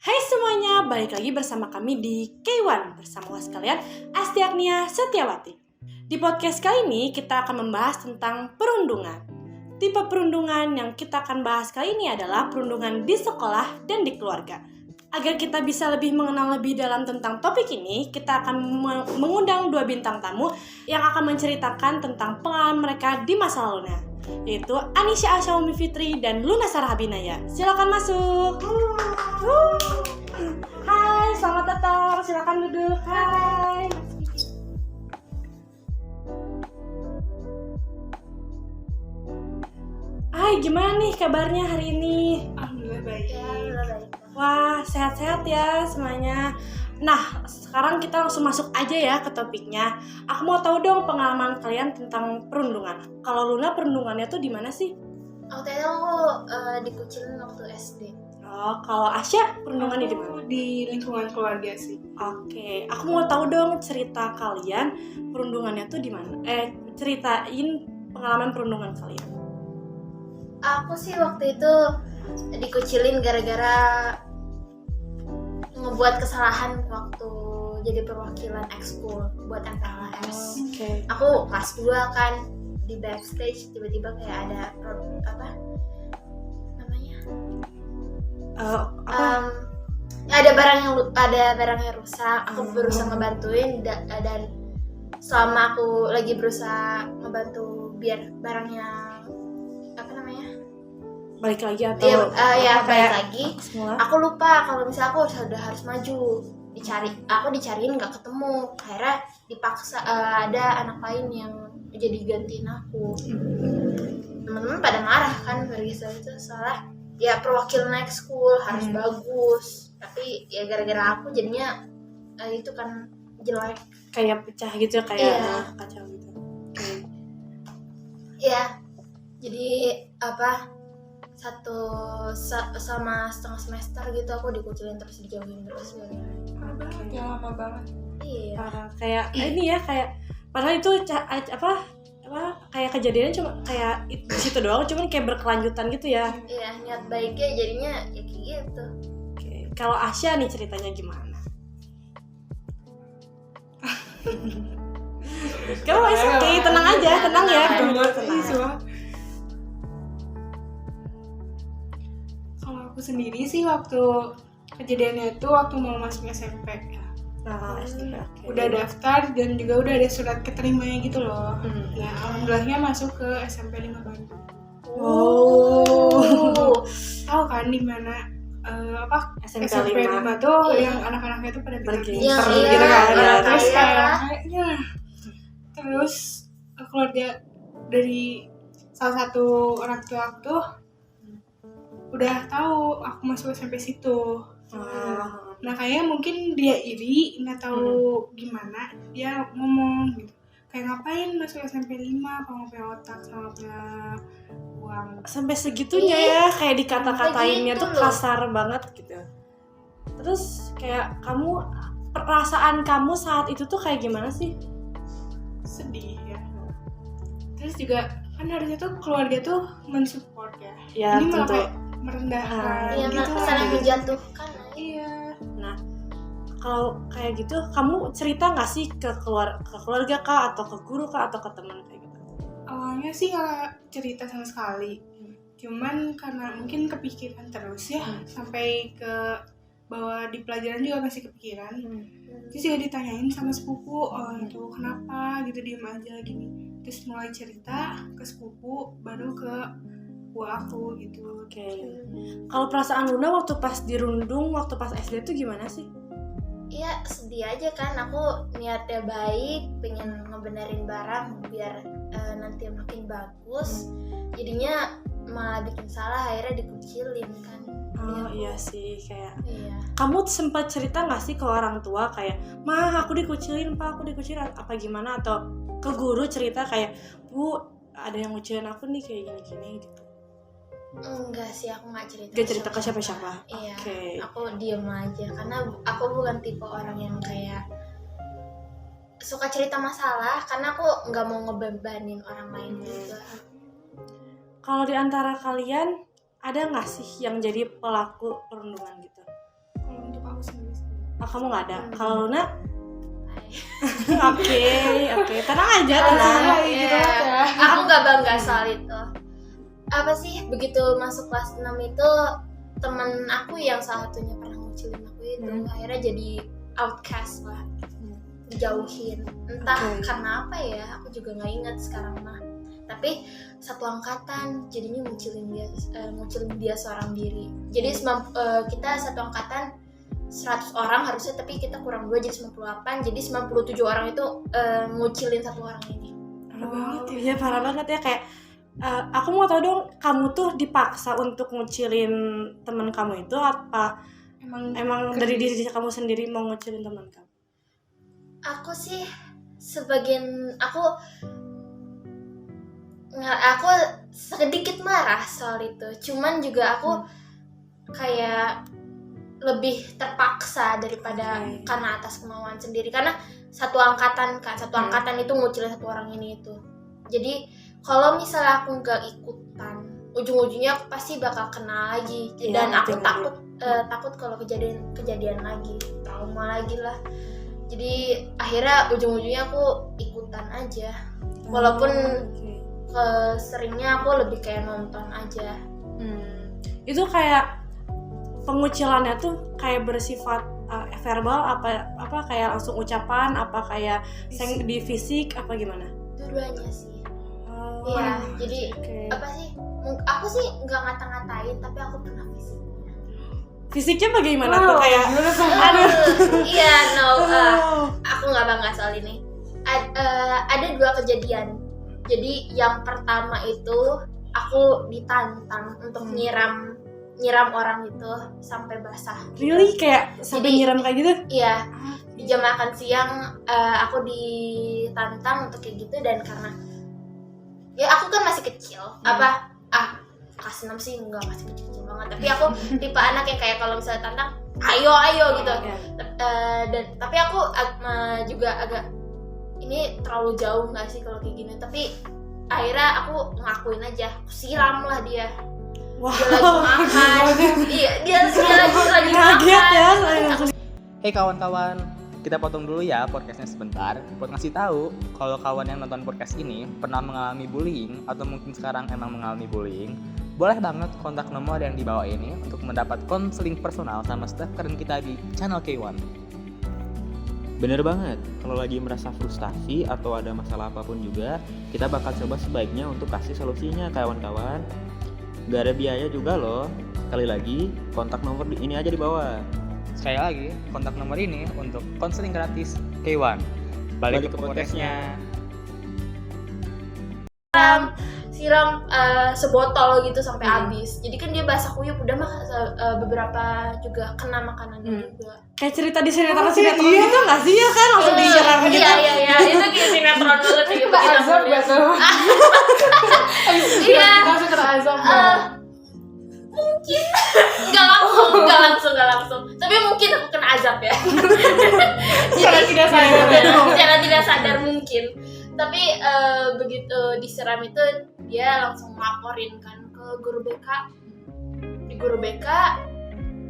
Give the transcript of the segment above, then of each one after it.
Hai semuanya, balik lagi bersama kami di K1 bersama host kalian Asti Agnia Setiawati. Di podcast kali ini kita akan membahas tentang perundungan. Tipe perundungan yang kita akan bahas kali ini adalah perundungan di sekolah dan di keluarga. Agar kita bisa lebih mengenal lebih dalam tentang topik ini, kita akan mengundang 2 bintang tamu yang akan menceritakan tentang pengalaman mereka di masa lalunya, yaitu Anisha Asyaumi Fitri dan Luna Sarah Habinaya. Silakan masuk. Hai, selamat datang. Silakan duduk. Hai. Hai, gimana nih kabarnya hari ini? Alhamdulillah baik. Wah, sehat-sehat ya semuanya. Nah, sekarang kita langsung masuk aja ya ke topiknya. Aku mau tahu dong pengalaman kalian tentang perundungan. Kalau Luna, perundungannya tuh di mana sih? Waktu itu aku dikucilin waktu SD. Oh, kalau Asya, perundungannya di mana? Di lingkungan keluarga sih. Oke, aku mau tahu dong cerita kalian perundungannya tuh di mana? Ceritain pengalaman perundungan kalian. Aku sih waktu itu dikucilin gara-gara ngebuat kesalahan waktu jadi perwakilan ekskul buat MPLS. Oke. Aku kelas 2 kan, di backstage tiba-tiba kayak ada apa namanya? Ada barang yang rusak. Aku berusaha ngebantuin dan selama aku lagi berusaha ngebantu biar barangnya Balik lagi atau balik lagi. Semula? Aku lupa kalau misalnya aku sudah harus maju dicariin nggak ketemu. Akhirnya dipaksa ada anak lain yang jadi gantiin aku. Teman-teman pada marah kan gara-gara itu, soalnya ya perwakilan ekskul harus bagus, tapi ya gara-gara aku jadinya itu kan jelek, kayak pecah gitu, kayak kacau gitu. Ya jadi sama setengah semester gitu aku dikucilin terus, dijauhin terus. Lama banget. Iya. Parah. Kayak ini ya, kayak padahal itu kayak kejadiannya cuma kayak di situ doang, cuman kayak berkelanjutan gitu ya. Iya, niat baiknya jadinya ya kayak gitu. Oke. Kalau Asya nih ceritanya gimana? Kamu oke, tenang aja, tenang ya. Tenang. Kalau aku sendiri sih waktu kejadiannya itu waktu mau masuk SMP. Nah, SMP. Okay. Udah daftar dan juga udah ada surat keterimanya gitu loh. Ya, alhamdulillahnya masuk ke SMP 5 Bandung. Tahu kan di mana SMP 5 tuh yang anak-anaknya tuh pada pergi gitu kan. Terus kayaknya terus keluarga dari salah satu orang tua aku tuh udah tahu aku masuk SMP situ. Nah kayaknya mungkin dia iri, nggak tahu gimana dia ngomong gitu. Kayak ngapain masuk SMP 5 kalau punya otak sama punya uang. Sampai segitunya ya, kayak dikata-katainnya tuh kasar banget gitu. Terus kayak perasaan kamu saat itu tuh kayak gimana sih? Sedih ya. Terus juga kan harusnya tuh keluarga tuh mensupport ya. Ya, ini malah tentu. kayak merendahkan gitu, saling menjatuhkan. Iya. Nah, kalau kayak gitu kamu cerita nggak sih ke keluarga kah, atau ke guru kah, atau ke teman kayak gitu? Awalnya sih nggak cerita sama sekali, cuman karena mungkin kepikiran terus ya, sampai ke bahwa di pelajaran juga masih kepikiran. Terus juga ditanyain sama sepupu, itu kenapa gitu diem aja gini. Terus mulai cerita ke sepupu, baru ke aku gitu. Oke. Kalau perasaan Luna waktu pas dirundung, waktu pas SD itu gimana sih? Iya, sedih aja kan. Aku niatnya baik, pengen ngebenerin barang biar nanti makin bagus. Jadinya malah bikin salah, akhirnya dikucilin kan. Oh iya sih, kayak. Iya. Kamu sempat cerita nggak sih ke orang tua kayak, "Ma, aku dikucilin, Pak, aku dikucilin," apa gimana? Atau ke guru cerita kayak, "Bu, ada yang ngucilin aku nih kayak gini-gini," gitu. Enggak sih, aku nggak cerita. Gak cerita ke siapa-siapa. Iya. Okay. Aku diem aja karena aku bukan tipe orang yang kayak suka cerita masalah, karena aku nggak mau ngebebanin orang lain juga. Kalau di antara kalian ada nggak sih yang jadi pelaku perundungan gitu? Kalau Oh, kamu nggak ada. Kalau Luna? Oke, tenang aja, tenang. Gitu aja. Aku nggak bangga soal itu. Apa sih, begitu masuk kelas 6 itu temen aku yang salah satunya pernah ngucilin aku itu akhirnya jadi outcast lah, dijauhin. Entah karena apa ya, aku juga nggak ingat sekarang mah. Tapi satu angkatan jadinya ngucilin dia seorang diri. Jadi kita satu angkatan 100 orang harusnya, tapi kita kurang 2 jadi 98. Jadi 97 orang itu ngucilin satu orang ini. Parah banget ya, parah banget ya. Kayak aku mau tahu dong, kamu tuh dipaksa untuk ngucilin teman kamu itu apa emang dari diri kamu sendiri mau ngucilin teman kamu? Aku sih sebagian aku sedikit marah soal itu. Cuman juga aku kayak lebih terpaksa daripada karena atas kemauan sendiri, karena satu angkatan itu ngucilin satu orang ini itu. Jadi kalau misalnya aku nggak ikutan, ujung-ujungnya aku pasti bakal kena lagi. Dan aku takut kalau kejadian lagi, trauma lagi lah. Jadi akhirnya ujung-ujungnya aku ikutan aja, walaupun seringnya aku lebih kayak nonton aja. Itu kayak pengucilannya tuh kayak bersifat verbal apa kayak langsung ucapan, apa kayak di fisik apa gimana? Dua-duanya sih. Iya, jadi apa sih? Aku sih nggak ngata-ngatain, tapi aku pernah fisiknya. Fisiknya bagaimana tuh kayak? Iya, aku nggak bangga soal ini. Ada 2 kejadian. Jadi yang pertama itu aku ditantang untuk nyiram orang itu sampai basah. Really? Kayak sampai nyiram kayak gitu? Iya. Di jam makan siang aku ditantang untuk kayak gitu, dan karena ya aku kan masih kecil. Kelas 6 sih enggak, masih kecil banget. Tapi aku tipe anak yang kayak kalau misalnya tantang, ayo gitu. Dan tapi aku juga agak ini terlalu jauh nggak sih kalau kayak gini. Tapi akhirnya aku ngakuin aja, aku siram lah dia. Wow. Dia lagi makan. Iya, dia lagi makan. Ya, Hey kawan-kawan, kita potong dulu ya podcastnya sebentar buat ngasih tahu kalau kawan yang nonton podcast ini pernah mengalami bullying atau mungkin sekarang emang mengalami bullying, boleh banget kontak nomor yang di bawah ini untuk mendapat konseling personal sama staff keren kita di channel K1. Bener banget, kalau lagi merasa frustasi atau ada masalah apapun juga, kita bakal coba sebaiknya untuk kasih solusinya kawan-kawan. Gak ada biaya juga loh. Sekali lagi, kontak nomor ini aja di bawah. Sekali lagi, kontak nomor ini untuk konseling gratis K1. Balik ke podcastnya. Siram sebotol gitu sampai habis. Jadi kan dia basah kuyup, udah mah beberapa juga kena makanannya juga. Kayak cerita di sinetron gitu nggak sih ya kan, langsung disiram gitu. Iya, itu kayak sinetron banget sih. Kita azab gak tuh? Iya. Langsung kena azab. Mungkin nggak langsung. Tapi mungkin aku kena azab ya. Secara tidak sadar. Secara tidak sadar mungkin. Tapi begitu disiram itu dia langsung ngelaporin kan ke guru BK. Di guru BK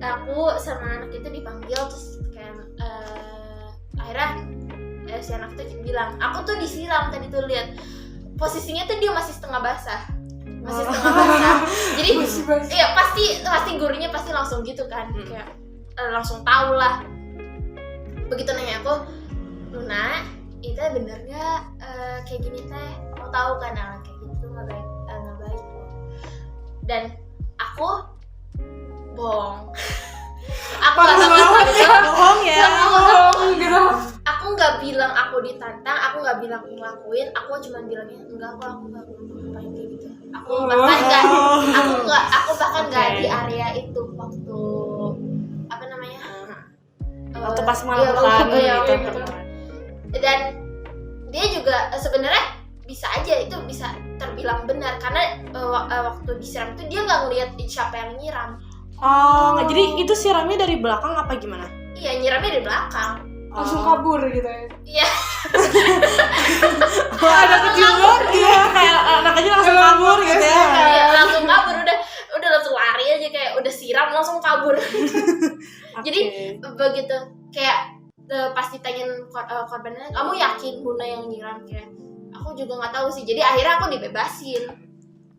aku sama anak itu dipanggil, terus kayak akhirnya si anak itu bilang, aku tuh disiram tadi tuh, lihat posisinya tuh dia masih setengah basah. Jadi iya pasti gurunya pasti langsung gitu kan, kayak langsung tahu lah. Begitu nanya aku, Luna, itu bener nggak kayak gini teh? Mau tahu kan anak kayak gitu nggak baik. Dan aku bohong. Aku nggak bilang aku ditantang, aku nggak bilang aku ngelakuin, aku cuma bilangnya enggak kok, aku nggak ngapain kayak gitu. Aku bahkan nggak di area itu waktu apa namanya? Waktu pas malam gitu. Dan dia juga sebenarnya bisa aja itu bisa terbilang benar, karena waktu disiram itu dia nggak ngelihat siapa yang nyiram. Oh, jadi itu siramnya dari belakang apa gimana? Iya, nyiramnya dari belakang. Langsung kabur gitu ya. Iya. Ada kecil banget ya, kayak anak aja langsung kabur gitu ya. Iya, langsung kabur udah langsung lari aja, kayak udah siram langsung kabur. Jadi begitu kayak pas ditanyain korbannya, kamu yakin Bunda yang nyiram, kayak aku juga nggak tahu sih. Jadi akhirnya aku dibebasin.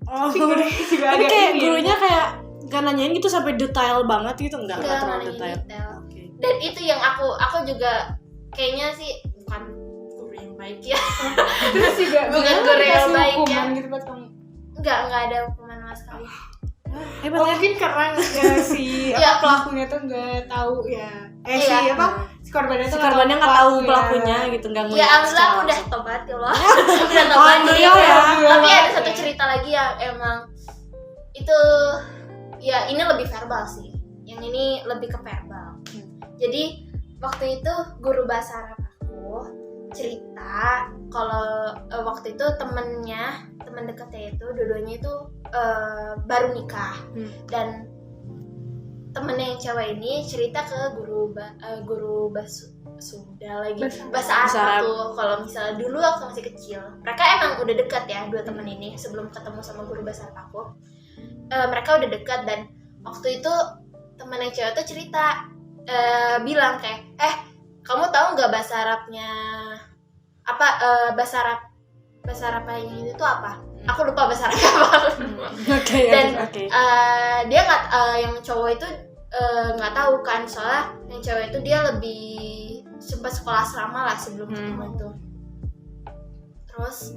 Oh, juga tapi agak kayak ini ya. gurunya kayak gak nanyain gitu sampai detail banget gitu, enggak terlalu detail. Detail. Dan itu yang aku juga kayaknya sih bukan guru yang baik ya. Terus juga Bukan guru yang baik ya. hukuman gitu buat kamu. Enggak ada hukuman sama sekali. Hebat Oh, ya. mungkin karena si Iya. pelakunya tuh nggak tahu ya. Iya. Si korbannya tuh Si korbannya nggak tahu pelakunya gitu, nggak Ya ngeliat alhamdulillah aku secara udah langsung. tobat ya Allah. Udah tobat. Alhamdulillah ya. Tapi ada satu cerita lagi yang emang itu ya ini lebih verbal sih. Yang ini lebih ke verbal. Jadi waktu itu guru bahasa Arab aku cerita kalau waktu itu temen dekatnya itu dua-duanya itu baru nikah. Dan temennya yang cewek ini cerita ke guru bahasa Arab tuh, kalau misalnya dulu waktu masih kecil mereka emang udah dekat ya, dua temen ini sebelum ketemu sama guru bahasa Arab aku. Mereka udah dekat, dan waktu itu temen yang cewek tuh cerita bilang kayak kamu tahu nggak bahasa Arabnya apa, bahasa Arab yang ini tuh apa? Aku lupa bahasa Arab apa. Dan dia nggak, yang cowok itu nggak tahu kan, soalnya yang cewek itu dia lebih sempat sekolah asrama lah sebelum ketemu itu. Terus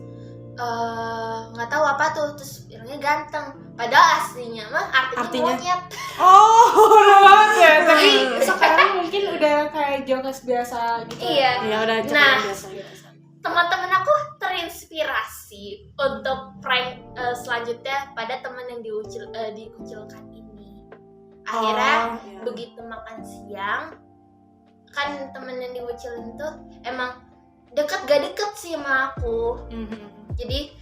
nggak tahu apa tuh, terus bilangnya ganteng, padahal aslinya mah artinya monyet. Oh, udah banget ya. Tapi sekarang mungkin udah kayak jokes biasa gitu. Iya. Ya udah Nah, biasa. teman-teman aku terinspirasi untuk prank selanjutnya pada teman yang dikucilkan ini. Akhirnya begitu makan siang, kan temen yang dikucilin tuh emang gak deket sih sama aku. Jadi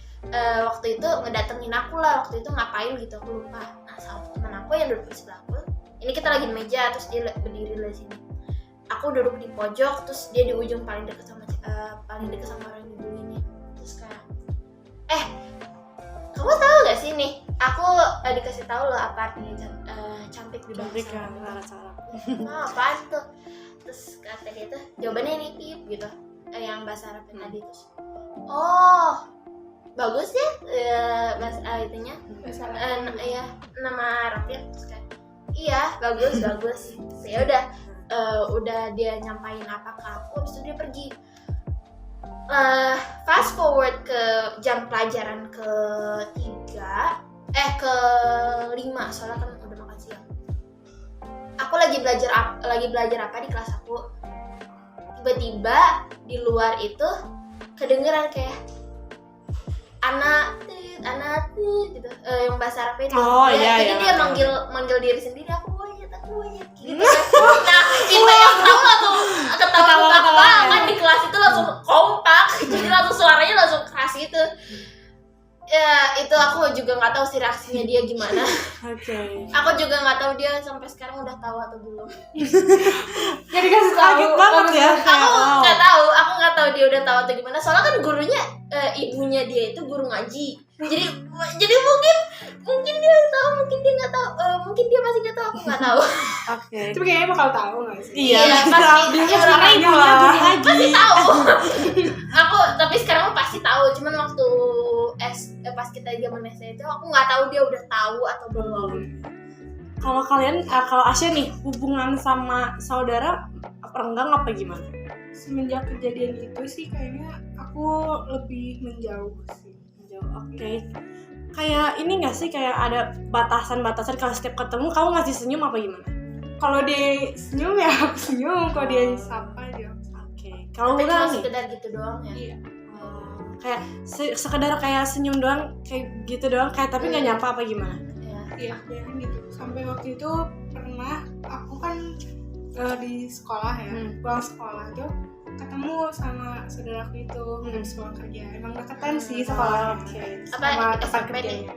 waktu itu ngedatengin aku lah, waktu itu ngapain gitu aku lupa. Nah, salah satu teman aku yang duduk di sebelah aku, ini kita lagi di meja, terus dia berdiri di sini. Aku duduk di pojok, terus dia di ujung paling dekat sama orang ibu ini. Terus kayak, kamu tahu gak sih nih? Aku dikasih tahu loh apa artinya cantik di bahasa Arab. Nah, apaan tuh? Terus kata dia tuh jawabannya ini tip gitu, yang bahasa Arab tadi. Terus oh bagus ya, bahasa itunya ya nama Arabnya. Terus kayak iya bagus. Ya udah dia nyampain apa ke aku, habis itu dia pergi. Fast forward ke jam pelajaran ke-5, soalnya kan udah makan siang. Aku lagi belajar apa di kelas aku. Tiba-tiba di luar itu kedengeran kayak anak gitu, yang bahasa Arab itu. Jadi dia manggil diri sendiri, aku monyet gitu. Nah, kita yang ketawa kan di kelas itu langsung kompak, jadi langsung suaranya langsung keras gitu. Ya itu aku juga nggak tahu sih reaksinya dia gimana. Aku juga nggak tahu dia sampai sekarang udah tahu atau belum. Jadi kasih Kaget banget ya. Aku nggak tahu dia udah tahu atau gimana. Soalnya kan gurunya ibunya dia itu guru ngaji. Jadi mungkin dia tahu, mungkin dia nggak tahu, mungkin dia masih nggak tahu, aku nggak tahu. Tapi kayaknya bakal tahu nggak sih? Iya, pasti. Karena ibunya guru ngaji. Pasti tahu. Tapi sekarang pasti tahu. Cuman waktu pas kita zaman SD itu aku nggak tahu dia udah tahu atau belum. Kalau kalian, kalau Asya nih, hubungan sama saudara renggang apa gimana? Semenjak kejadian itu sih kayaknya aku lebih menjauh sih. Kayak ini nggak sih, kayak ada batasan-batasan kalau setiap ketemu kamu ngasih senyum apa gimana? Kalau dia senyum ya aku senyum, kalau dia sapa dia. Kalau Tapi udah cuma nih, sekedar gitu doang ya. Iya. kayak sekedar kayak senyum doang, kayak gitu doang, kayak tapi nggak nyapa apa gimana? Iya kan gitu. Sampai waktu itu pernah aku kan di sekolah ya, pulang sekolah tuh ketemu sama saudaraku itu habis pulang kerja. Emang deketan sih sekolahnya. Sama tempat kerjanya.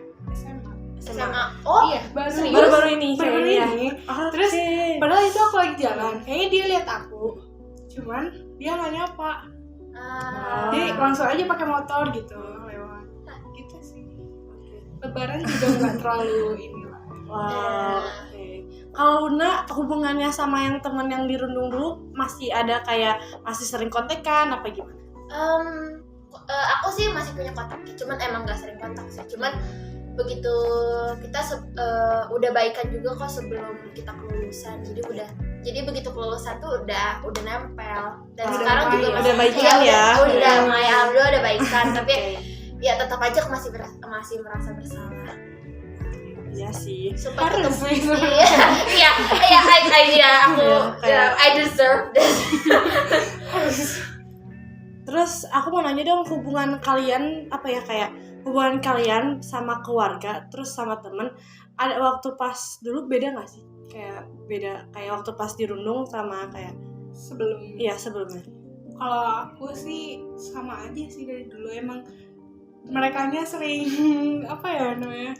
SMA. Oh iya, baru ini. Terus padahal itu aku lagi jalan, kayaknya dia lihat aku, cuman dia nggak nyapa. Dia langsung aja pakai motor gitu lewat. Gitu sih. Lebaran juga nggak terlalu ini lah. Wow. Oke. Kalau Luna hubungannya sama yang teman yang dirundung dulu masih ada kayak masih sering kontekan apa gimana? Aku sih masih punya kontak, cuman emang gak sering kontak sih. Cuman begitu kita udah baikan juga kok sebelum kita kelulusan. Jadi begitu kelulusan tuh udah nempel. Dan Udah sekarang juga udah masih baikan ya? Udah mulai alhamdulillah udah baikan, tapi ya tetap aja masih merasa bersalah. Iya sih. Sumpah Harus ketemu. sih. Iya, aku Kayak- I deserve this. Terus aku mau nanya dong hubungan kalian apa ya kayak hubungan kalian sama keluarga terus sama temen ada waktu pas dulu beda nggak sih? Kayak beda kayak waktu pas dirundung sama kayak Sebelum sebelumnya. kalau aku sih sama aja sih dari dulu, emang merekanya sering apa ya namanya,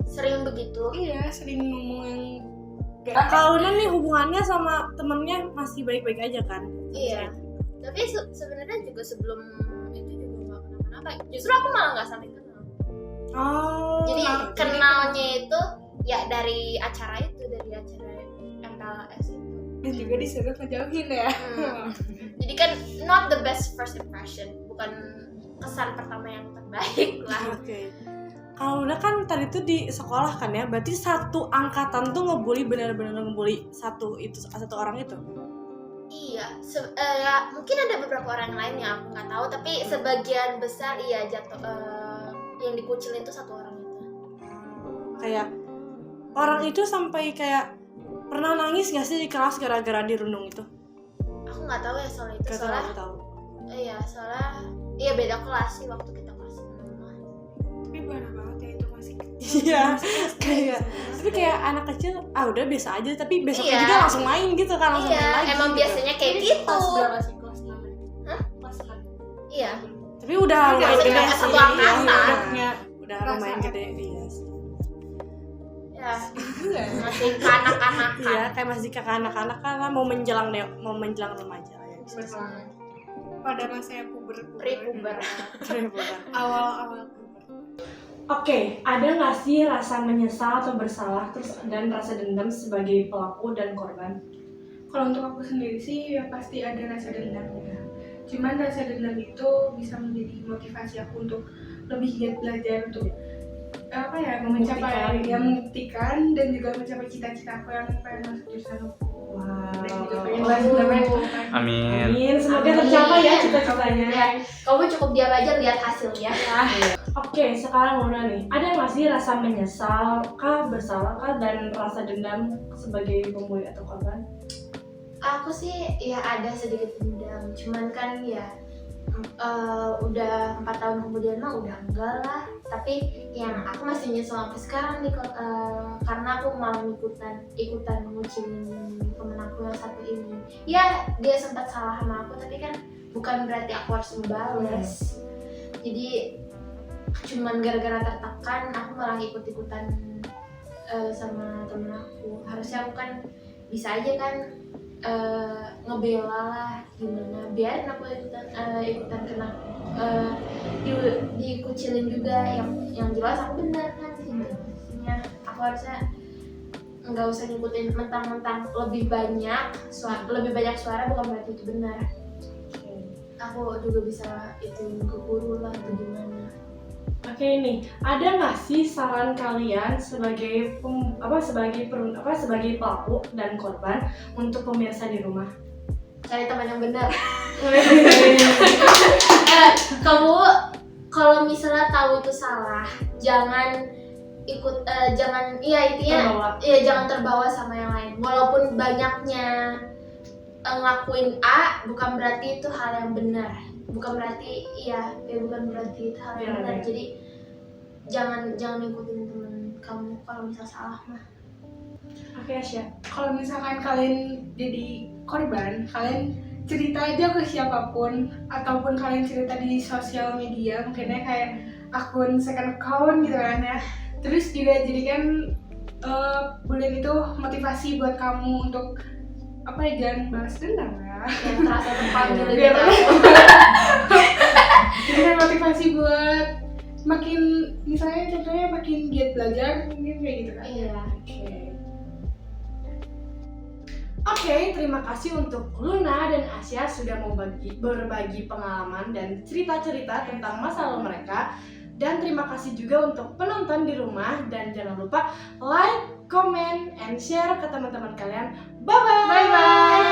Sering begitu. iya sering ngomong yang Kalau Luna nih hubungannya sama temennya masih baik-baik aja kan? Iya. Tapi sebenarnya juga sebelum itu juga nggak kenapa-napa. Justru aku malah nggak saling kenal. Oh. Jadi kenalnya itu ya dari acara MPLS itu. dan juga disuruh ngejauhin ya. Jadi kan not the best first impression, bukan kesan pertama yang terbaik lah. Oke. Kalau udah kan tadi tuh di sekolah kan ya, berarti satu angkatan tuh ngebully benar-benar ngebully satu orang itu. Iya, ya mungkin ada beberapa orang lain yang aku nggak tahu, tapi sebagian besar iya jatuh yang dikucilin tuh satu orang itu. Kayak orang itu sampai kayak pernah nangis nggak sih di kelas gara-gara dirundung itu? Aku nggak tahu ya soal itu, Gak soalnya tahu. iya beda kelas sih waktu kita kelas 6. Tapi parah banget ya itu masih Iya, kayak tapi kayak anak kecil udah biasa aja, tapi besoknya Iya. juga langsung main gitu kan, langsung main Iya, lagi. emang gitu. biasanya kayak Ini gitu. kelas berapa sih, kelas 6? Hah? Kelas 6. Iya. Tapi udah lumayan Udah gede satu sih. angkatan. Iya, udah Perasaan. lumayan gede dia sih. Ya, Iya. masih kanak-kanakan. Iya, kayak masih kakak anak-anak kan mau menjelang remaja lah ya. Pada masanya Pre-puber. awal-awal puber. Oke, ada nggak sih rasa menyesal atau bersalah terus dan rasa dendam sebagai pelaku dan korban? Kalau untuk aku sendiri sih ya pasti ada rasa dendamnya. Cuman rasa dendam itu bisa menjadi motivasi aku untuk lebih giat belajar untuk apa ya membuktikan dan juga mencapai cita-cita aku yang pengen masuk jurusan hukum. Dan juga pengen Amin. Amin, semoga Amin. tercapai ya cita-citanya. Ya, kamu cukup diam aja lihat hasilnya. Oke, sekarang Luna nih, ada nggak sih rasa menyesal kah, bersalah kah, dan rasa dendam sebagai pembuli atau korban? Aku sih ya ada sedikit dendam, cuman kan ya udah 4 tahun kemudian mah udah enggak lah. Tapi yang aku masih nyesel sampai sekarang nih karena aku malah ikutan ngucilin temen aku yang satu ini. Ya dia sempat salah sama aku, tapi kan bukan berarti aku harus membales. Jadi cuman gara-gara tertekan aku malah ikut-ikutan sama temen aku. Harusnya aku kan bisa aja kan ngebela lah, gimana biarin aku ikutan kena dikucilin juga. Yang jelas aku benar kan di situ. Maksudnya aku harusnya nggak usah ngikutin mentang-mentang lebih banyak suara bukan berarti itu benar. Aku juga bisa itu keburu lah atau gimana. Oke nih, ada nggak sih saran kalian sebagai sebagai pelaku dan korban untuk pemirsa di rumah? Cari teman yang benar. Kamu kalau misalnya tahu itu salah, jangan ikut intinya jangan terbawa sama yang lain. Walaupun banyaknya ngelakuin A, bukan berarti itu hal yang benar. Bukan berarti itu hal yang benar. Jadi jangan ngikutin teman kamu kalau misal salah mah. Oke, Asya. Kalau misalkan kalian jadi korban, kalian cerita aja ke siapapun, ataupun kalian cerita di sosial media, mungkinnya kayak akun second account gitu kan ya. Terus juga jadikan bullying itu motivasi buat kamu untuk jangan balas dendam ya. Yang terasa terpanggil Biar gitu. Jadi kan motivasi buat makin misalnya contohnya makin giat belajar mungkin kayak gitu kan. Iya. Oke, terima kasih untuk Luna dan Asya sudah mau berbagi pengalaman dan cerita-cerita tentang masa lalu mereka. Dan terima kasih juga untuk penonton di rumah, dan jangan lupa like, comment, and share ke teman-teman kalian. Bye-bye! Bye-bye!